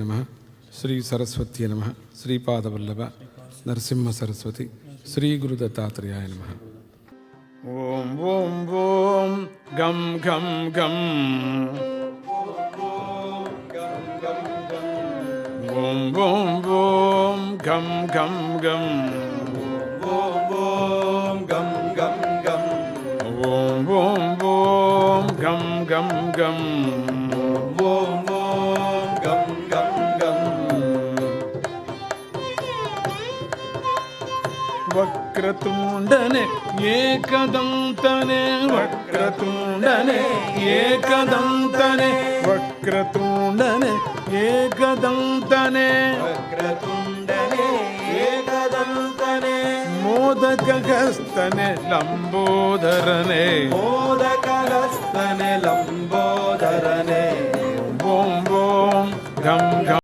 नमः श्री सरस्वती नमः श्रीपादवल्लभ नरसिंह सरस्वती श्री गुरु दत्तात्रेयाय नमः। ओम ओम ओम गम गम गम ओम ओम ओम गम गम गम ओम ओम गम गम गम ओम ओम ओम गम गम गम ओम ओम गम गम गम वक्रतुंडने एकदंतने वक्रतुंडने एकदंतने वक्रतुंडने एकदंतने वक्रतुंडने एकदंतने मोदकहस्तने लंबोदरने मोदकहस्तने लंबोदरने ओम ओम गम गम